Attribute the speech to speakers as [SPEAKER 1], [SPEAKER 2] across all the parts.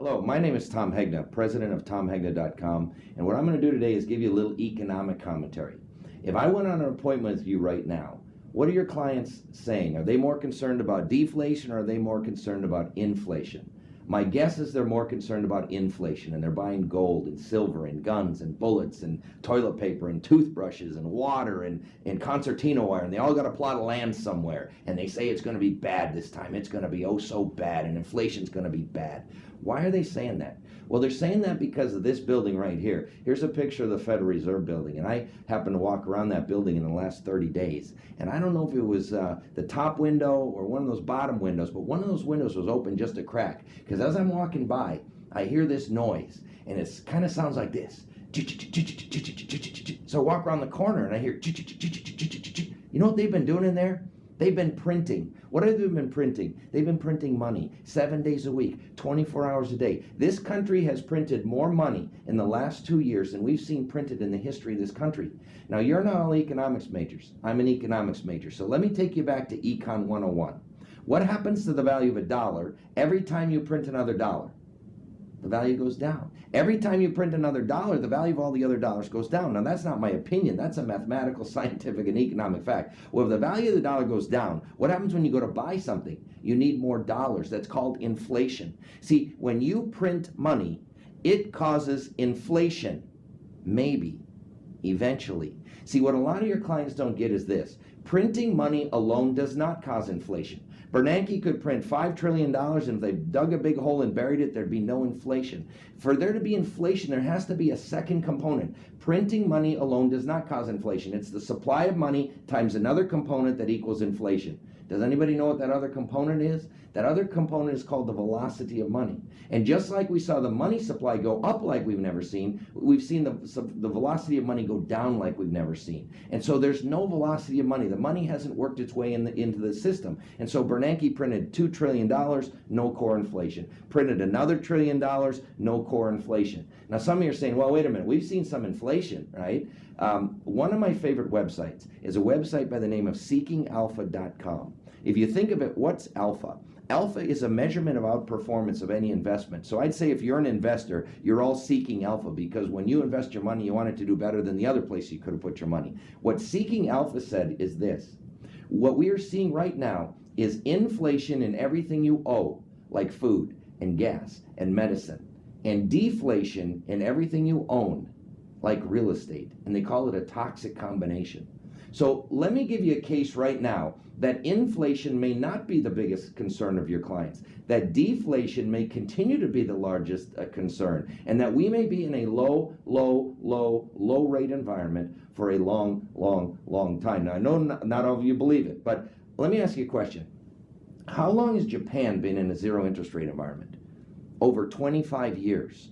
[SPEAKER 1] Hello, my name is Tom Hegna, president of TomHegna.com, and what I'm going to do today is give you a little economic commentary. If I went on an appointment with you right now, what are your clients saying? Are they more concerned about deflation or are they more concerned about inflation? My guess is they're more concerned about inflation, and they're buying gold and silver and guns and bullets and toilet paper and toothbrushes and water and concertina wire, and they all got a plot of land somewhere, and they say it's going to be bad this time. It's going to be oh so bad, and inflation's going to be bad. Why are they saying that? Well, they're saying that because of this building right here. Here's a picture of the Federal Reserve building, and I happened to walk around that building in the last 30 days, and I don't know if it was the top window or one of those bottom windows, but one of those windows was open just a crack, because as I'm walking by, I hear this noise, and it kind of sounds like this. So I walk around the corner, and I hear, you know what they've been doing in there? They've been printing. What have they been printing? They've been printing money 7 days a week, 24 hours a day. This country has printed more money in the last 2 years than we've seen printed in the history of this country. Now, you're not all economics majors. I'm an economics major. So let me take you back to Econ 101. What happens to the value of a dollar every time you print another dollar? The value goes down. Every time you print another dollar, the value of all the other dollars goes down. Now, that's not my opinion. That's a mathematical, scientific, and economic fact. Well, if the value of the dollar goes down, what happens when you go to buy something? You need more dollars. That's called inflation. See, when you print money, it causes inflation. Maybe. Eventually. See, what a lot of your clients don't get is this. Printing money alone does not cause inflation. Bernanke could print $5 trillion, and if they dug a big hole and buried it, there'd be no inflation. For there to be inflation, there has to be a second component. Printing money alone does not cause inflation. It's the supply of money times another component that equals inflation. Does anybody know what that other component is? That other component is called the velocity of money. And just like we saw the money supply go up like we've never seen, we've seen the velocity of money go down like we've never seen. And so there's no velocity of money. The money hasn't worked its way into the system. And so Bernanke printed $2 trillion, no core inflation. Printed another $1 trillion, no core inflation. Now some of you are saying, well, wait a minute, we've seen some inflation, right? One of my favorite websites is a website by the name of seekingalpha.com. If you think of it, what's alpha? Alpha is a measurement of outperformance of any investment. So I'd say if you're an investor, you're all seeking alpha, because when you invest your money, you want it to do better than the other place you could have put your money. What Seeking Alpha said is this. What we are seeing right now is inflation in everything you owe, like food and gas and medicine, and deflation in everything you own, like real estate. And they call it a toxic combination. So let me give you a case right now that inflation may not be the biggest concern of your clients, that deflation may continue to be the largest concern, and that we may be in a low rate environment for a long time. Now, I know not all of you believe it, but let me ask you a question. How long has Japan been in a zero interest rate environment? Over 25 years.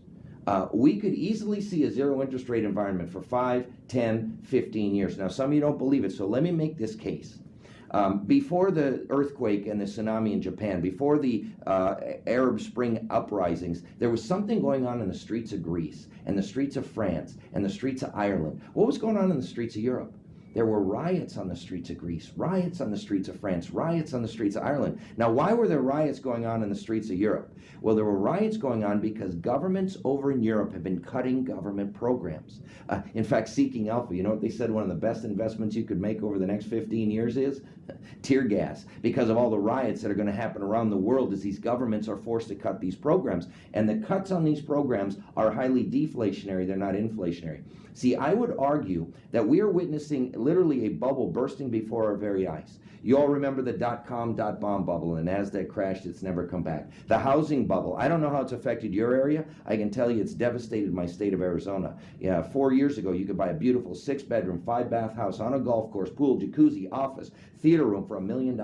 [SPEAKER 1] We could easily see a zero interest rate environment for 5, 10, 15 years. Now, some of you don't believe it, so let me make this case. Before the earthquake and the tsunami in Japan, before the Arab Spring uprisings, there was something going on in the streets of Greece and the streets of France and the streets of Ireland. What was going on in the streets of Europe? There were riots on the streets of Greece, riots on the streets of France, riots on the streets of Ireland. Now, why were there riots going on in the streets of Europe? Well, there were riots going on because governments over in Europe have been cutting government programs. In fact, Seeking Alpha, you know what they said one of the best investments you could make over the next 15 years is? Tear gas, because of all the riots that are going to happen around the world as these governments are forced to cut these programs. And the cuts on these programs are highly deflationary, they're not inflationary. See, I would argue that we are witnessing literally a bubble bursting before our very eyes. You all remember the dot-com, dot-bomb bubble, and NASDAQ crashed, it's never come back. The housing bubble, I don't know how it's affected your area. I can tell you it's devastated my state of Arizona. Yeah, 4 years ago, you could buy a beautiful 6-bedroom, 5-bath house on a golf course, pool, jacuzzi, office, theater room for $1 million.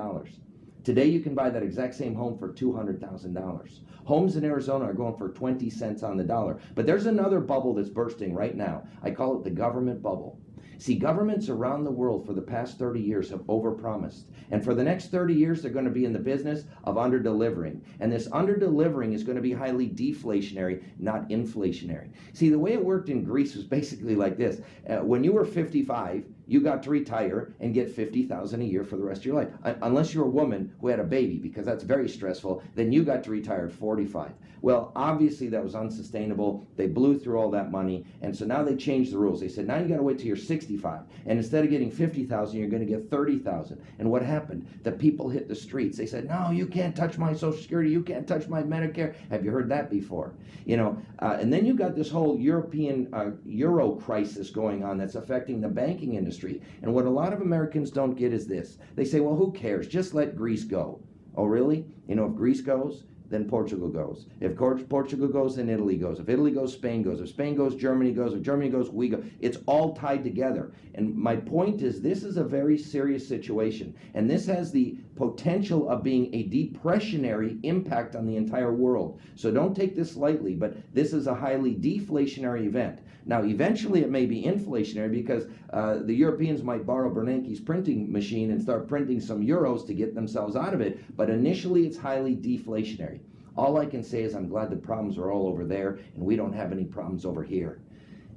[SPEAKER 1] Today, you can buy that exact same home for $200,000. Homes in Arizona are going for 20 cents on the dollar. But there's another bubble that's bursting right now. I call it the government bubble. See, governments around the world for the past 30 years have overpromised. And for the next 30 years, they're going to be in the business of underdelivering. And this underdelivering is going to be highly deflationary, not inflationary. See, the way it worked in Greece was basically like this. When you were 55, you got to retire and get $50,000 a year for the rest of your life. Unless you're a woman who had a baby, because that's very stressful, then you got to retire at 45. Well, obviously that was unsustainable. They blew through all that money, and so now they changed the rules. They said, now you got to wait till you're 65, and instead of getting $50,000, you're going to get $30,000. And what happened? The people hit the streets. They said, no, you can't touch my Social Security. You can't touch my Medicare. Have you heard that before? And then you got this whole European euro crisis going on that's affecting the banking industry. And what a lot of Americans don't get is this. They say, well, who cares? Just let Greece go. Oh, really? If Greece goes, then Portugal goes. If Portugal goes, then Italy goes. If Italy goes, Spain goes. If Spain goes, Germany goes. If Germany goes, we go. It's all tied together. And my point is, this is a very serious situation. And this has the potential of being a depressionary impact on the entire world. So don't take this lightly, but this is a highly deflationary event. Now, eventually it may be inflationary because the Europeans might borrow Bernanke's printing machine and start printing some euros to get themselves out of it. But initially it's highly deflationary. All I can say is I'm glad the problems are all over there and we don't have any problems over here,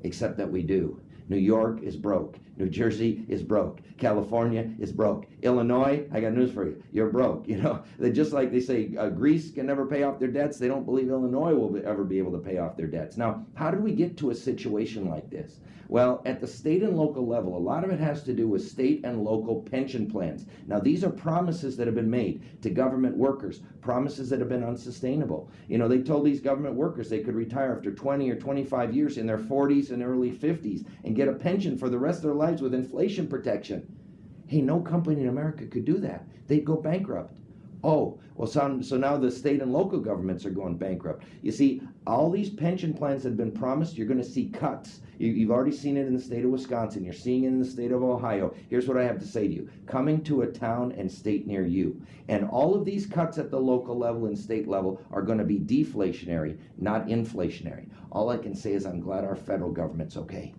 [SPEAKER 1] except that we do. New York is broke. New Jersey is broke. California is broke. Illinois, I got news for you. You're broke. Just like they say Greece can never pay off their debts, they don't believe Illinois will ever be able to pay off their debts. Now, how did we get to a situation like this? Well, at the state and local level, a lot of it has to do with state and local pension plans. Now, these are promises that have been made to government workers, promises that have been unsustainable. They told these government workers they could retire after 20 or 25 years in their 40s and early 50s and get a pension for the rest of their lives with inflation protection. Hey, no company in America could do that. They'd go bankrupt. Oh, well, so now the state and local governments are going bankrupt. You see, all these pension plans that have been promised, you're going to see cuts. You've already seen it in the state of Wisconsin. You're seeing it in the state of Ohio. Here's what I have to say to you. Coming to a town and state near you. And all of these cuts at the local level and state level are going to be deflationary, not inflationary. All I can say is I'm glad our federal government's okay,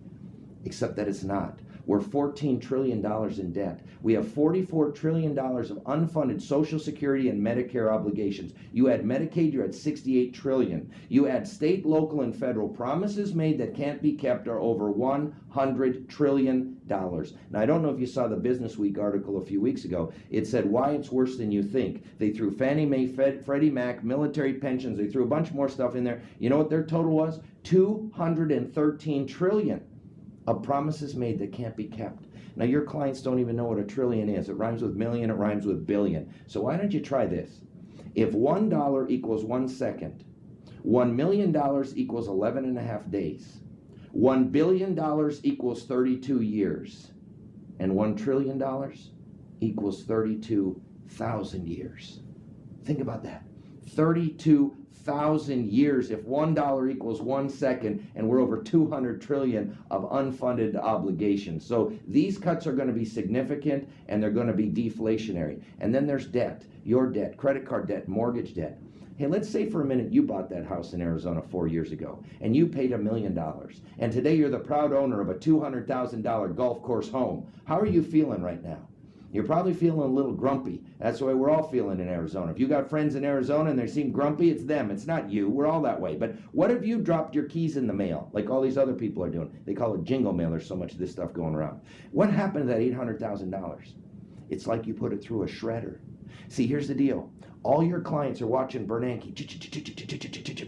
[SPEAKER 1] except that it's not. We're $14 trillion in debt. We have $44 trillion of unfunded Social Security and Medicare obligations. You add Medicaid, you're at $68 trillion. You add state, local, and federal promises made that can't be kept are over $100 trillion. Now, I don't know if you saw the Business Week article a few weeks ago. It said why it's worse than you think. They threw Fannie Mae, Freddie Mac, military pensions. They threw a bunch more stuff in there. You know what their total was? $213 trillion. Of promises made that can't be kept. Now, your clients don't even know what a trillion is. It rhymes with million, it rhymes with billion. So why don't you try this? If $1 equals 1 second, $1 million equals 11.5 days, $1 billion equals 32 years, and $1 trillion equals 32,000 years. Think about that. 32,000 years if $1 equals 1 second, and we're over 200 trillion of unfunded obligations. So these cuts are going to be significant and they're going to be deflationary. And then there's debt, your debt, credit card debt, mortgage debt. Hey, let's say for a minute you bought that house in Arizona 4 years ago and you paid $1 million. And today you're the proud owner of a $200,000 golf course home. How are you feeling right now? You're probably feeling a little grumpy. That's the way we're all feeling in Arizona. If you got friends in Arizona and they seem grumpy, it's them. It's not you. We're all that way. But what if you dropped your keys in the mail, like all these other people are doing? They call it jingle mail. There's so much of this stuff going around. What happened to that $800,000? It's like you put it through a shredder. See, here's the deal. All your clients are watching Bernanke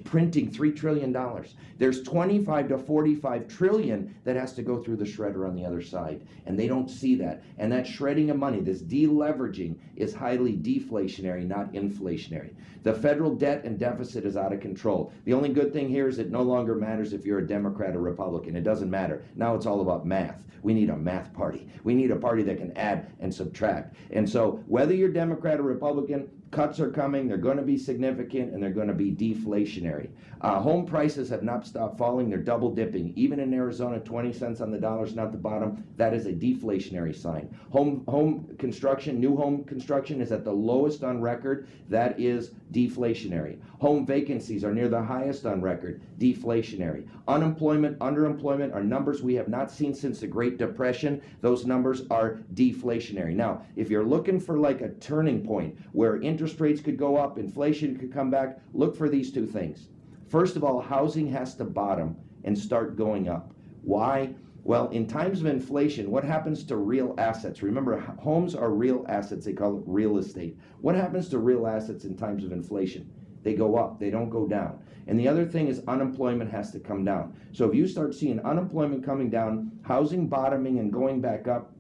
[SPEAKER 1] printing $3 trillion. There's 25 to 45 trillion that has to go through the shredder on the other side. And they don't see that. And that shredding of money, this deleveraging, is highly deflationary, not inflationary. The federal debt and deficit is out of control. The only good thing here is it no longer matters if you're a Democrat or Republican. It doesn't matter. Now it's all about math. We need a math party. We need a party that can add and subtract. And so whether you're Democrat or Republican, cuts are coming, they're going to be significant, and they're going to be deflationary. Home prices have not stopped falling, they're double dipping. Even in Arizona, 20 cents on the dollar is not the bottom. That is a deflationary sign. Home construction, new home construction is at the lowest on record. That is deflationary. Home vacancies are near the highest on record. Deflationary. Unemployment, underemployment are numbers we have not seen since the Great Depression. Those numbers are deflationary. Now, if you're looking for like a turning point where interest rates could go up, inflation could come back, look for these two things. First of all, housing has to bottom and start going up. Why? Well, in times of inflation, what happens to real assets? Remember, homes are real assets. They call it real estate. What happens to real assets in times of inflation? They go up. They don't go down. And the other thing is unemployment has to come down. So if you start seeing unemployment coming down, housing bottoming and going back up,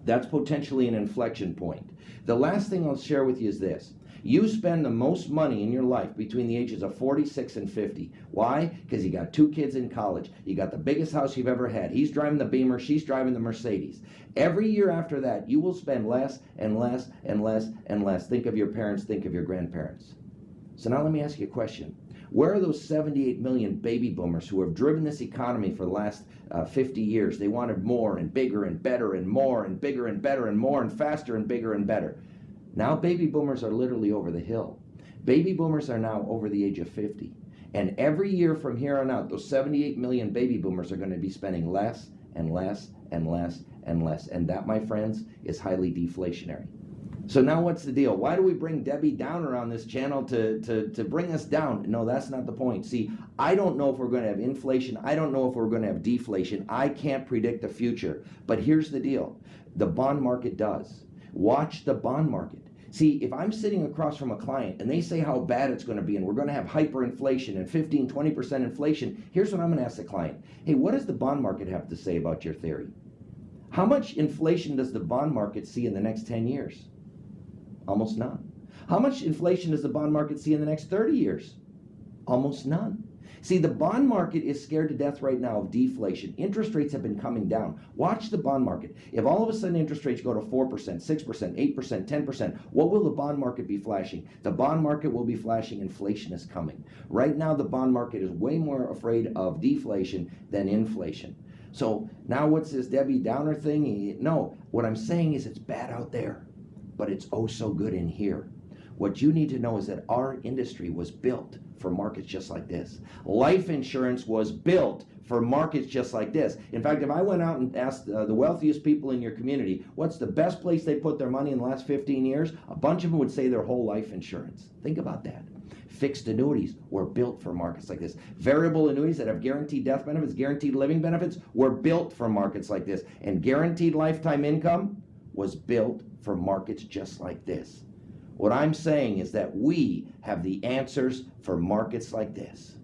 [SPEAKER 1] that's potentially an inflection point. The last thing I'll share with you is this. You spend the most money in your life between the ages of 46 and 50. Why? Because you got 2 kids in college. You got the biggest house you've ever had. He's driving the Beamer. She's driving the Mercedes. Every year after that, you will spend less and less and less and less. Think of your parents. Think of your grandparents. So now let me ask you a question. Where are those 78 million baby boomers who have driven this economy for the last 50 years? They wanted more and bigger and better and more and bigger and better and more and faster and bigger and better. Now baby boomers are literally over the hill. Baby boomers are now over the age of 50. And every year from here on out, those 78 million baby boomers are going to be spending less and less and less and less. And that, my friends, is highly deflationary. So now what's the deal? Why do we bring Debbie Downer on this channel to bring us down? No, that's not the point. See, I don't know if we're going to have inflation. I don't know if we're going to have deflation. I can't predict the future. But here's the deal. The bond market does. Watch the bond market. See, if I'm sitting across from a client and they say how bad it's going to be and we're going to have hyperinflation and 15-20% inflation, here's what I'm going to ask the client. Hey, what does the bond market have to say about your theory? How much inflation does the bond market see in the next 10 years? Almost none. How much inflation does the bond market see in the next 30 years? Almost none. See, the bond market is scared to death right now of deflation. Interest rates have been coming down. Watch the bond market. If all of a sudden interest rates go to 4%, 6%, 8%, 10%, what will the bond market be flashing? The bond market will be flashing inflation is coming. Right now, the bond market is way more afraid of deflation than inflation. So now what's this Debbie Downer thing? No, what I'm saying is it's bad out there, but it's oh so good in here. What you need to know is that our industry was built for markets just like this. Life insurance was built for markets just like this. In fact, if I went out and asked the wealthiest people in your community, what's the best place they put their money in the last 15 years? A bunch of them would say their whole life insurance. Think about that. Fixed annuities were built for markets like this. Variable annuities that have guaranteed death benefits, guaranteed living benefits, were built for markets like this. And guaranteed lifetime income was built for markets just like this. What I'm saying is that we have the answers for markets like this.